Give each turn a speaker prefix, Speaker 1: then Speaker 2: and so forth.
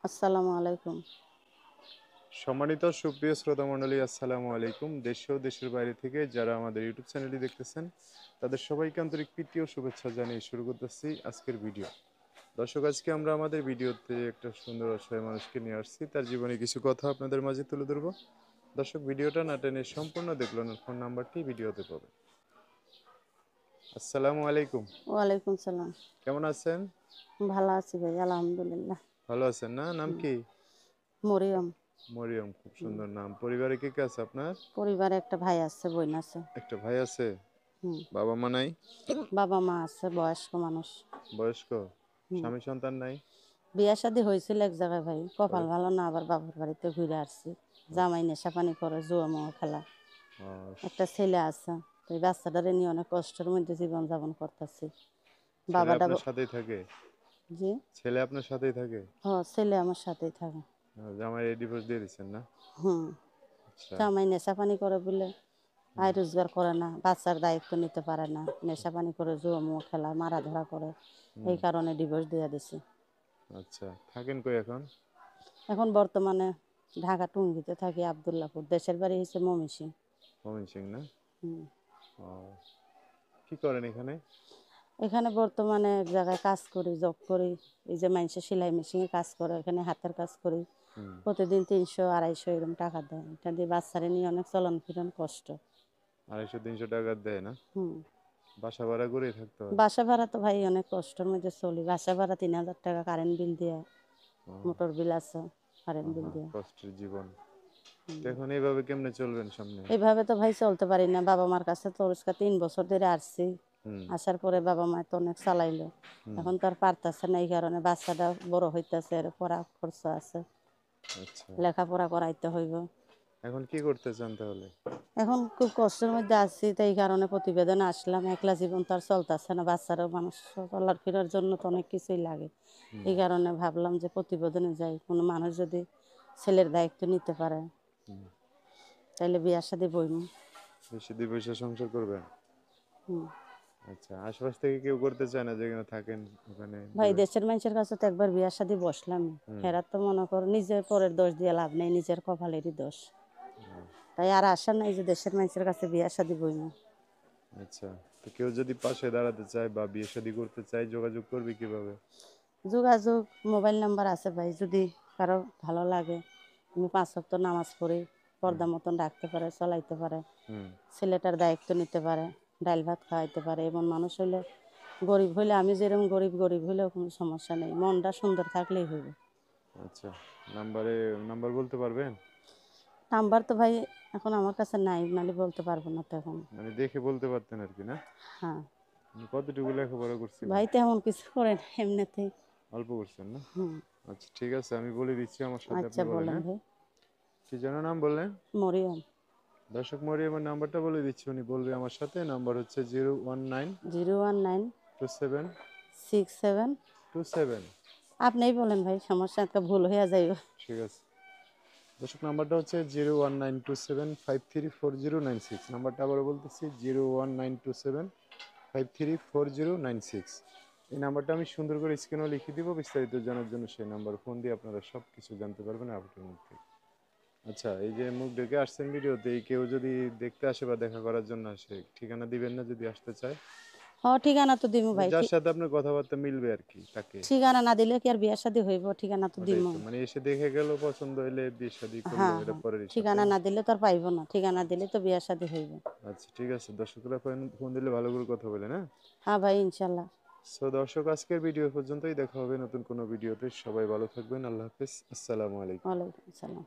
Speaker 1: আসসালামু আলাইকুম।
Speaker 2: সম্মানিত সুপ্রিয় শ্রোতা মণ্ডলী, আসসালামু আলাইকুম। দেশ ও দেশের বাইরে থেকে যারা আমাদের ইউটিউব চ্যানেলটি দেখতেছেন তাদের সবাইকে আন্তরিক প্রীতি ও শুভেচ্ছা জানিয়ে শুরু করতেছি আজকের ভিডিও। দর্শক, আজকে আমরা আমাদের ভিডিওতে একটা সুন্দর অসহায় মানুষকে নিয়ে আসছি, তার জীবনে কিছু কথা আপনাদের মাঝে তুলে ধরবো। দর্শক, ভিডিওটা না টেনে সম্পূর্ণ দেখলেন, ফোন নাম্বারটি ভিডিওতে পাবেন। আসসালামু আলাইকুম।
Speaker 1: ওয়ালাইকুম সালাম।
Speaker 2: কেমন আছেন?
Speaker 1: ভালো আছি ভাই, আলহামদুলিল্লাহ।
Speaker 2: ভালো আছেন না? নাম
Speaker 1: হুম,
Speaker 2: কি?
Speaker 1: মরিয়ম।
Speaker 2: মরিয়ম, খুব
Speaker 1: হুম,
Speaker 2: সুন্দর নাম। পরিবারে কে কে আছে আপনার?
Speaker 1: পরিবারে একটা ভাই আছে, বোন আছে।
Speaker 2: একটা ভাই আছে।
Speaker 1: হুম,
Speaker 2: বাবা মা নাই?
Speaker 1: বাবা মা আছে, বয়স্ক মানুষ।
Speaker 2: বয়স্ক?
Speaker 1: হুম,
Speaker 2: স্বামী সন্তান নাই?
Speaker 1: বিয়া শাদী হয়েছিল এক জায়গায় ভাই, কপাল
Speaker 2: পরে
Speaker 1: ভালো না, আবার বাবার বাড়িতে ঘুরে আসছি। জামাই নেশা পানি করে, জুয়া মুয়া খেলা।
Speaker 2: আহ,
Speaker 1: একটা ছেলে আছে, তো এই বাচ্চাটারে নিয়ে অনেক কষ্টের মধ্যে জীবন যাপন করতেছি।
Speaker 2: ছেলে
Speaker 1: বাবাটা
Speaker 2: আপনার সাথেই থাকে?
Speaker 1: জি,
Speaker 2: ছেলে আপনার সাথেই থাকে?
Speaker 1: ছেলে আমার সাথেই থাকে।
Speaker 2: জামাই ডিভোর্স দিয়ে দিচ্ছেন না?
Speaker 1: হুম,
Speaker 2: আচ্ছা।
Speaker 1: জামাই নেশা পানি করে বলে
Speaker 2: হুম,
Speaker 1: আয় রোজগার করে না, বাচ্চার দায়িত্ব নিতে পারে না, নেশা পানি করে, জুয়া মুয়া খেলা, মারা ধরা করে।
Speaker 2: হুম।
Speaker 1: এই কারণে ডিভোর্স দিয়ে দিছি।
Speaker 2: আচ্ছা, থাকেন কই এখন?
Speaker 1: এখন বর্তমানে ঢাকা টুঙ্গিতে থাকি, আবদুল্লাপুর। দেশের বাড়ি হচ্ছে ময়মনসিংহ।
Speaker 2: মমিন সিং না?
Speaker 1: হুম।
Speaker 2: ও, কি করেন এখানে?
Speaker 1: এখানে বর্তমানে এক জায়গায় কাজ করি, জব করি। এই যে মানুষের সেলাই মেশিনে কাজ করে, এখানে হাতের কাজ করি।
Speaker 2: হুম।
Speaker 1: প্রতিদিন 300 250 এরকম টাকা দেয়। এটা দিয়ে বাচ্চারা নিয়ে অনেক চলন ফিরন কষ্ট।
Speaker 2: 250-300 টাকা দেয় না?
Speaker 1: হুম।
Speaker 2: বাসা ভাড়া করেই থাকতে হয়?
Speaker 1: বাসা ভাড়া তো ভাই অনেক কষ্টের মধ্যে চলি। বাসা ভাড়া 3000 টাকা, কারেন্ট বিল দিয়ে,
Speaker 2: ও,
Speaker 1: মোটর বিল আছে, কারেন্ট বিল
Speaker 2: আহা,
Speaker 1: দিয়ে।
Speaker 2: কষ্টের জীবন। তো এখন এইভাবে কেমনে চলবেন সামনে?
Speaker 1: এইভাবে তো ভাই চলতে পারি না। বাবা মার কাছে তো রোজকার 3 বছর ধরে আসছি।
Speaker 2: হুম।
Speaker 1: আসার পরে বাবা মা তো অনেক চালাইলো।
Speaker 2: হুম।
Speaker 1: এখন তো আর পারতেছে না, এই কারণে বাচ্চাটা বড় হইতেছে, এর পড়া খরচ আছে,
Speaker 2: আচ্ছা,
Speaker 1: লেখাপড়া করাইতে হইব।
Speaker 2: এখন কি করতে চান তাহলে?
Speaker 1: এখন খুব কষ্টের মধ্যে আছি, তো এই কারণে প্রতিবেদন আসলাম। একলা জীবন তো আর চলতেছে না, বাচ্চারও মানুষ চলার ফেরার জন্য তো অনেক কিছুই লাগে।
Speaker 2: হুম।
Speaker 1: এই কারণে ভাবলাম যে প্রতিবেদনে যাই, কোনো মানুষ যদি ছেলের দায়িত্ব নিতে পারে
Speaker 2: হুম।
Speaker 1: তাইলে বিয়ার সাথে বইম।
Speaker 2: বেশি 2 পয়সা সংসার করবেন?
Speaker 1: হুম।
Speaker 2: আচ্ছা, আশপাশ থেকে কেউ করতে চায় না যেখানে থাকেন ওখানে
Speaker 1: ভাই
Speaker 2: দিবেন?
Speaker 1: দেশের মানুষের কাছে তো একবার বিয়ার সাথে বসলাম।
Speaker 2: হুম।
Speaker 1: হেরা তো মনে করো নিজের পরের দোষ দিয়ে লাভ নেই, নিজের কপালেরই দোষ। তাই আর আশা নাই যে দেশের মানুষের কাছে বিয়ার সাথে বইম।
Speaker 2: আচ্ছা, তো কেউ যদি পাশে দাঁড়াতে চায় বা বিয়ে শাদী করতে চায় যোগাযোগ করবে কিভাবে?
Speaker 1: যোগাযোগ, মোবাইল নাম্বার আছে ভাই, যদি কারো ভালো লাগে। আমি 5 ওয়াক্ত নামাজ পড়ি,
Speaker 2: হুম।
Speaker 1: পর্দা মতন রাখতে পারে, চলাইতে পারে,
Speaker 2: হুম।
Speaker 1: ছেলেটার দায়িত্ব নিতে পারে, ডাল ভাত খাওয়াইতে পারে, এমন মানুষ হইলে, গরিব হইলে, আমি যেরকম গরিব, গরিব হইলেও কোনো সমস্যা নেই, মনটা সুন্দর থাকলেই হইবে।
Speaker 2: আচ্ছা, নাম্বার বলতে পারবেন?
Speaker 1: নাম্বার তো ভাই এখন আমার কাছে নাই, নাহলে বলতে পারবো না তো এখন।
Speaker 2: মানে দেখে বলতে পারতেন আর কি, না?
Speaker 1: হ্যাঁ
Speaker 2: আপনি কতটুকু লেখাপড়া করছিলেন?
Speaker 1: ভাই, তেমন কিছু করে না, এমনিতেই।
Speaker 2: অল্প করছেন না?
Speaker 1: হুম।
Speaker 2: আচ্ছা, ঠিক আছে, আমি বলে দিচ্ছি, আমার সাথে আপনি
Speaker 1: আচ্ছা
Speaker 2: বলেন,
Speaker 1: বলেন
Speaker 2: হ্যাঁ?
Speaker 1: ভাই।
Speaker 2: কি যেন নাম বললেন?
Speaker 1: মরিয়ম।
Speaker 2: দর্শক, মরিয়মের নাম্বারটা বলে দিচ্ছি, উনি বলবে আমার সাথে। নাম্বার হচ্ছে 019
Speaker 1: 019
Speaker 2: 27
Speaker 1: 67।
Speaker 2: 27।
Speaker 1: আপনিই বলেন ভাই, সমস্যা, একটা ভুল হইয়া যাইব।
Speaker 2: ঠিক আছে। দর্শক, নাম্বারটা হচ্ছে 01927534096। নাম্বারটা আবারও বলতেছি, 01927534096। এই নাম্বারটা আমি সুন্দর করে স্ক্রিনেও লিখে দিব, বিস্তারিত জানার জন্য সেই নাম্বার ফোন দিয়ে আপনারা সব কিছু জানতে পারবেন আপনার মুখ থেকে। আচ্ছা, এই যে মুখ ঢেকে আসছেন ভিডিওতে, এই কেউ যদি দেখতে আসে বা দেখা করার জন্য আসে, ঠিকানা দিবেন না যদি আসতে চায়?
Speaker 1: হ, ঠিকানা তো দিমু
Speaker 2: মানে
Speaker 1: ভাই,
Speaker 2: যার
Speaker 1: ঠিক।
Speaker 2: সাথে আপনার কথাবার্তা মিলবে আর কি, তাকে।
Speaker 1: ঠিকানা না দিলে কি আর বিয়ার শাদী হইব? ঠিকানা তো
Speaker 2: ওটাই
Speaker 1: দিমু।
Speaker 2: তো, মানে এসে দেখে গেল, পছন্দ হইলে বিয়ে শাদী করলো,
Speaker 1: হ্যাঁ
Speaker 2: এটা
Speaker 1: হ্যাঁ,
Speaker 2: পরের হিসাব, তাই
Speaker 1: ঠিকানা
Speaker 2: না?
Speaker 1: না দিলে তো আর পাইব না, ঠিকানা দিলে তো বিয়ার শাদী হইব।
Speaker 2: আচ্ছা, ঠিক আছে, দর্শকরা ফোন ফোন দিলে ভালো করে কথা বলে, না?
Speaker 1: হ্যাঁ ভাই, ইনশাল্লাহ।
Speaker 2: সো দর্শক, আজকের ভিডিও পর্যন্তই, দেখা হবে নতুন কোনো ভিডিওতে। সবাই ভালো থাকবেন, আল্লাহ হাফেজ, আসসালামু আলাইকুম।
Speaker 1: ওয়ালাইকুম আসসালাম।